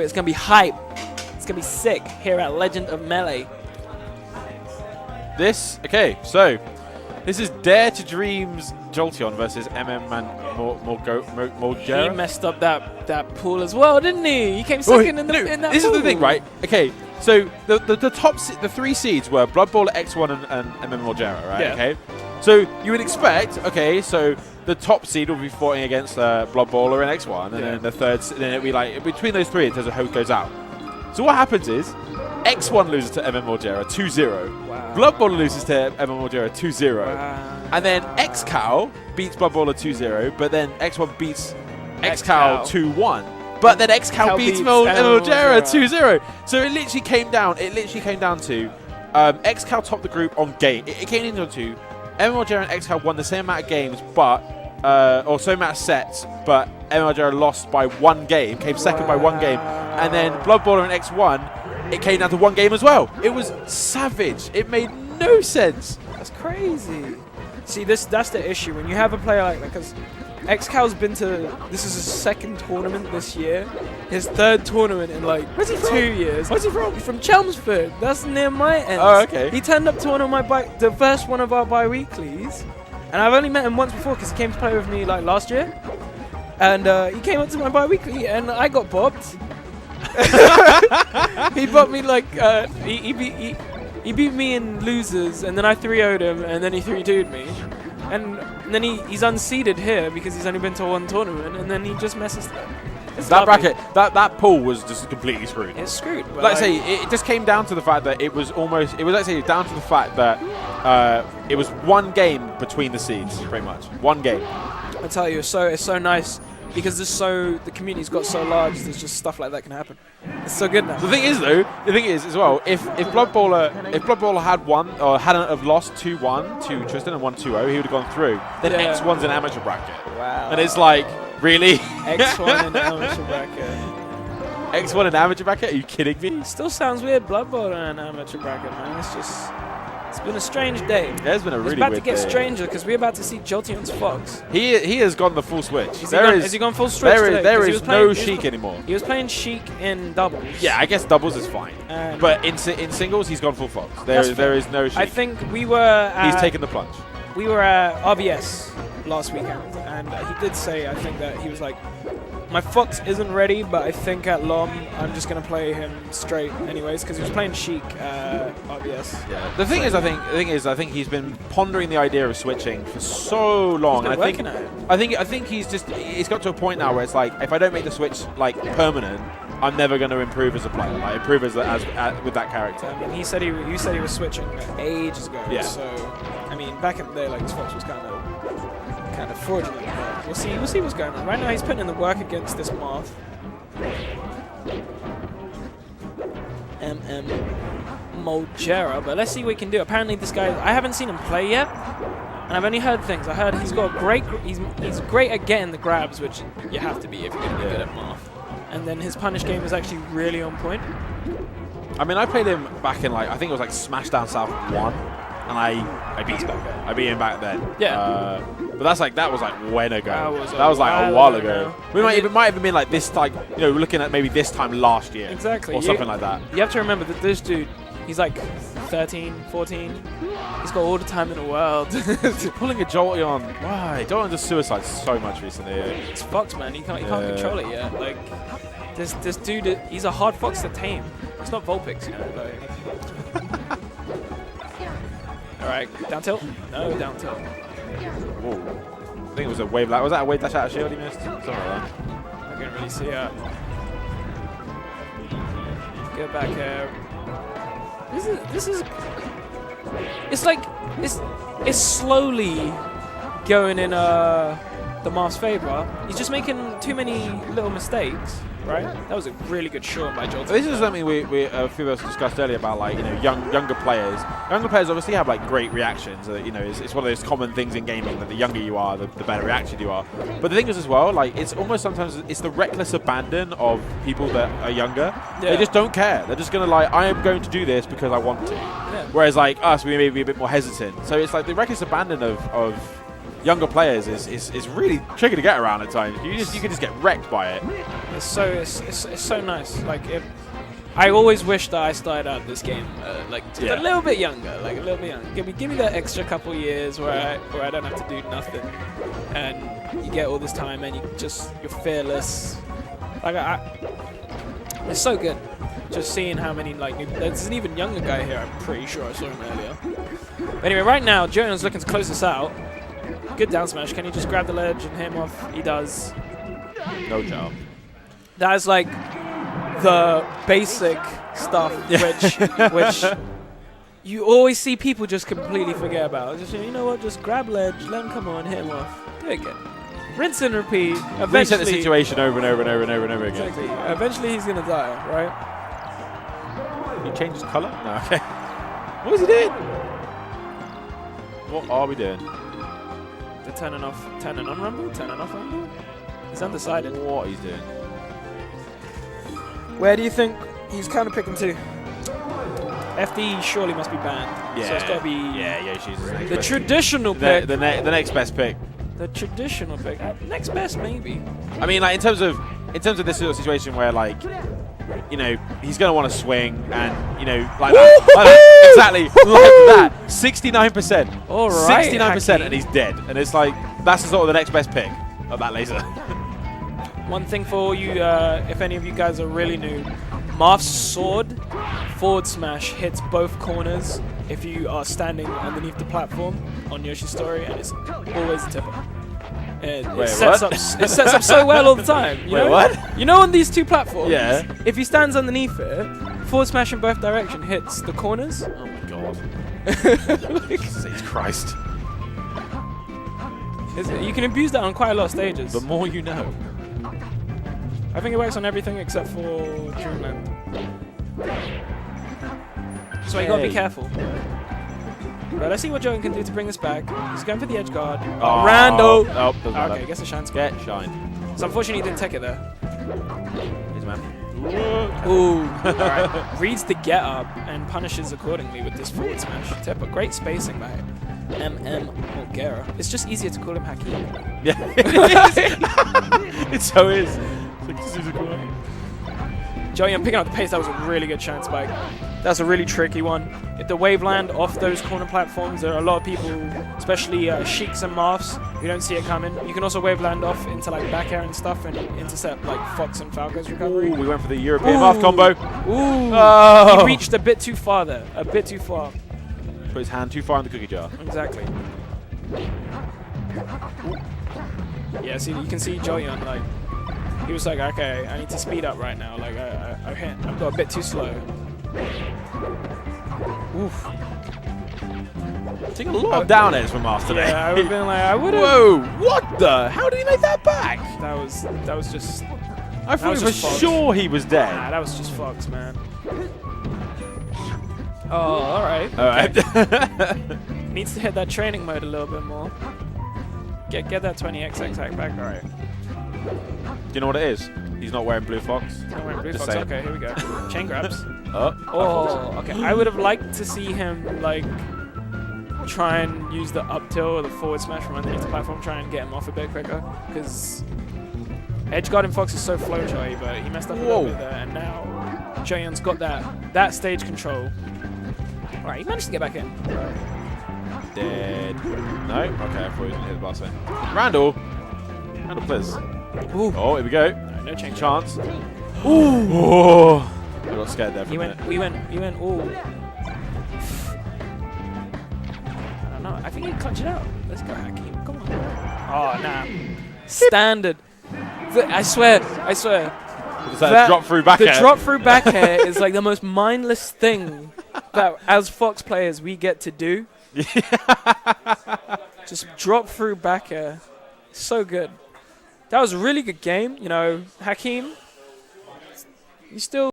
It's gonna be hype. It's gonna be sick here at Legend of Melee. Okay, so this is Dare to Dream's Jolteon versus M.M.Molgera. He messed up that pool as well, didn't he? He came second in that This pool. is the thing, right? Okay, so the three seeds were Blood Bowler, X1, and M.M.Molgera, right? Yeah. Okay, so you would expect, okay, so the top seed will be fighting against Blood Bowler and X1, and then the third, then it'll be like between those three until the host goes out. So what happens is X1 loses to M.M.Molgera 2-0. Wow. Blood Bowler loses to M.M.Molgera 2-0. Wow. And then X-Cow beats Blood Bowler 2-0, but then X1 beats X-Cow 2-1. But then X-Cow beats M.M.Molgera 2-0. So it literally came down to X-Cow topped the group on game. It came into two. M.M.Molgera and X-Cow won the same amount of games, but or same amount of sets, but M.M.Molgera lost by one game, came second by one game. And then Blood Bowler and X1, it came down to one game as well. It was savage. It made no sense. That's crazy. See, that's the issue when you have a player like that, because X-Cow's been to, this is his second tournament this year, his third tournament in like 2 years. Where's he from? From Chelmsford. That's near my end. Oh, okay. He turned up to one of my the first one of our bi-weeklies, and I've only met him once before because he came to play with me like last year, and he came up to my bi-weekly and I got bopped. He bopped me like he beat me in losers, and then I 3-0'd him, and then he 3-2'd me. And then he's unseeded here because he's only been to one tournament, and then he just messes up. That bracket, that pool was just completely screwed. It's screwed. Like I say, it just came down to the fact that it was down to the fact that it was one game between the seeds, pretty much. One game. I tell you, it's so nice because the community's got so large. There's just stuff like that can happen. It's so good now. The thing is as well, if Blood Bowler had won or hadn't have lost 2-1 to Tristan and 1-2-0, he would have gone through. Then X1's an amateur bracket. Wow. And it's like, really? X1 in amateur bracket. X1 in amateur bracket? Are you kidding me? Still sounds weird, Blood Bowler in amateur bracket, man. It's been a strange day. It has been a really It's about weird to get day. stranger because we're about to see Jolteon's Fox. He has gone the full switch. Has he gone full switch today? There is no Sheik anymore. He was playing Sheik in doubles. Yeah, I guess doubles is fine. But in singles, he's gone full Fox. There is no Sheik. I think we were he's taken the plunge. We were at RBS last weekend, and he did say, I think that he was like, my Fox isn't ready, but I think at LoM I'm just going to play him straight anyways, because he was playing Sheik RBS. Yeah. The thing is, I think he's been pondering the idea of switching for so long. He's been working at it. I think he's got to a point now where it's like, if I don't make the switch like permanent, I'm never going to improve as a player. Like improve as with that character. I mean, you said he was switching ages ago. Yeah. So I mean, back in the day, like his Fox was kind of fraudulent. But we'll see what's going on. Right now, he's putting in the work against this Marth. M.M.Molgera, but let's see what he can do. Apparently, this guy, I haven't seen him play yet, and I've only heard things. I heard he's got he's great at getting the grabs, which you have to be if you're going to be good at Marth. And then his punish game is actually really on point. I mean, I played him back in like, I think it was like Smashdown South 1, and I beat him back then. I beat him back then. Yeah. But that was like when ago. That was like a while ago. We might have been like this, like, you know, looking at maybe this time last year. Exactly. Or something like that. You have to remember that this dude, he's like 13, 14. He's got all the time in the world. Pulling a Jolteon. Why? Jolteon just suicides so much recently. It's Fox, man. He can't control it yet. Like, this dude, he's a hard Fox to tame. It's not Vulpix, you know. Like. All right, down tilt? No, down tilt. Whoa. I think it was a wave dash. Was that a wave dash out of shield he missed? Something like that. I can't really see it. Get back here. This is. It's like it's slowly going in the Marth's favor. He's just making too many little mistakes. Right? That was a really good shot by Jolteon. This is something we a few of us discussed earlier about, like, you know, younger players. Younger players obviously have like great reactions. You know, it's one of those common things in gaming that the younger you are, the better reaction you are. But the thing is as well, like, it's almost sometimes it's the reckless abandon of people that are younger. Yeah. They just don't care. They're just gonna like, I am going to do this because I want to. Yeah. Whereas like us, we may be a bit more hesitant. So it's like the reckless abandon of younger players is really tricky to get around at times. You can just get wrecked by it. It's so nice. Like I always wish that I started out this game like just a little bit younger, like a little bit younger. Give me that extra couple years where I don't have to do nothing, and you get all this time and you're fearless. Like it's so good. Just seeing how many there's an even younger guy here. I'm pretty sure I saw him earlier. But anyway, right now Jolteon's looking to close this out. Good down smash. Can he just grab the ledge and hit him off? He does. No job. That is like the basic stuff which you always see people just completely forget about. Just, you know what? Just grab ledge, let him come on, hit him off. Do it again. Rinse and repeat. Eventually, reset the situation over and over and over and over and over again. Exactly. Eventually he's going to die, right? He changed his colour? No, okay. What is he doing? What are we doing? The turn and on rumble? Turn and off rumble? He's undecided. What he's doing? Where do you think he's counter picking to? FD surely must be banned. Yeah. So it's got to be Yoshi's the traditional pick. The next best pick. The traditional pick. Next best, maybe. I mean, like in terms of this sort of situation where, like, you know, he's going to want to swing and, you know, like that. Exactly, like that. 69%. All right. 69%, and he's dead. And it's like, that's the sort of the next best pick of that laser. One thing for you, if any of you guys are really new, Marth's sword forward smash hits both corners if you are standing underneath the platform on Yoshi's story, and it's always a tipper. It sets up so well all the time. You know? What? You know, on these two platforms, if he stands underneath it, forward smash in both directions hits the corners. Oh my god. Jesus Christ. You can abuse that on quite a lot of stages. The more you know. I think it works on everything except for Dreamland. So you gotta be careful. But let's see what Jolteon can do to bring this back. He's going for the edge guard. Oh, Rando! Oh, okay, I guess a shine square. Get shine. So unfortunately he didn't take it there. Here's man. Ooh. Alright. Reads the get up and punishes accordingly with this forward smash. Tipper. Great spacing by M.M.Molgera. It's just easier to call him Hakim. Yeah. It so is. It's like, this is a cool name. Jolteon picking up the pace. That was a really good shine spike. That's a really tricky one. If the wave land off those corner platforms, there are a lot of people, especially Sheiks and Marths, who don't see it coming. You can also wave land off into like back air and stuff and intercept like Fox and Falco's recovery. Ooh, we went for the European Marth combo. Ooh. Oh. He reached a bit too far there. A bit too far. Put his hand too far in the cookie jar. Exactly. Ooh. Yeah, see, you can see Jolteon, like, he was like, okay, I need to speed up right now. Like, I've got a bit too slow. Oof. Taking a lot of down airs from Marth today. Yeah, I would have been like, I would have. Whoa! What the? How did he make that back? That was just. I thought for sure he was dead. Nah, that was just Fox, man. Oh, all right. All right. Needs to hit that training mode a little bit more. Get that 20XX hack back. All right. Do you know what it is? He's not wearing Blue Fox. He's not wearing Blue Just Fox. saying. Okay, here we go. Chain grabs. Oh, okay. I would have liked to see him like try and use the up tilt or the forward smash from underneath the platform, try and get him off a bit quicker. Because edge guard in Fox is so flow charty, but he messed up a little bit there, and now Jolteon's got that stage control. All right, he managed to get back in. Dead. No? Okay, I thought he was going to hit the blast there. Randall, please. Ooh. Oh, here we go. No change. Chance. Ooh. Oh. I got scared there for a minute. We went, ooh. I don't know. I think he clutched it out. Let's go, Hakim. Come on. Oh, nah. Standard. I swear. That drop through back air. The drop through back air is like the most mindless thing that as Fox players we get to do. Just drop through back air. So good. That was a really good game. You know, Hakim, you still